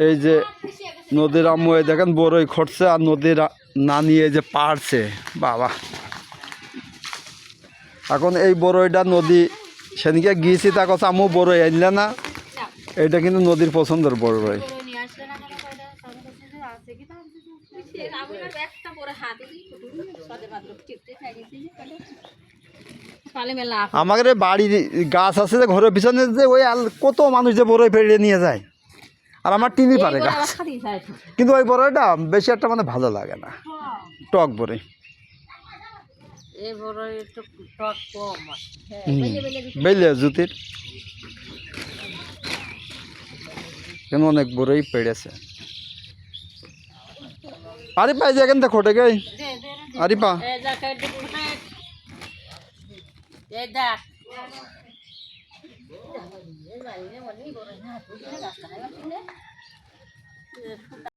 এই যে নদীর আম্মু এই দেখেন বড়ই খটছে আর নদীর না নিয়ে যে পারছে বাবা। এখন এই বড়ইটা নদী সেদিকে গিয়েছি তা কথা আম্মু বড়ই আনলে না, এটা কিন্তু নদীর পছন্দের বড়ই। আমাদের বাড়ির গাছ আছে যে ঘরের পিছনে যে ওই কত মানুষ যে বড়ই পেড়ে নিয়ে যায়, আর আমার টিনি পারে গাছ, কিন্তু ওই বড়ইটা বেশি একটা মানে ভালো লাগে না, টক বড়ই। বেলে জুতির কেন অনেক বড়ই পেড়েছে। আরে পাই যে এখান থেকে খোটে গে আরে পা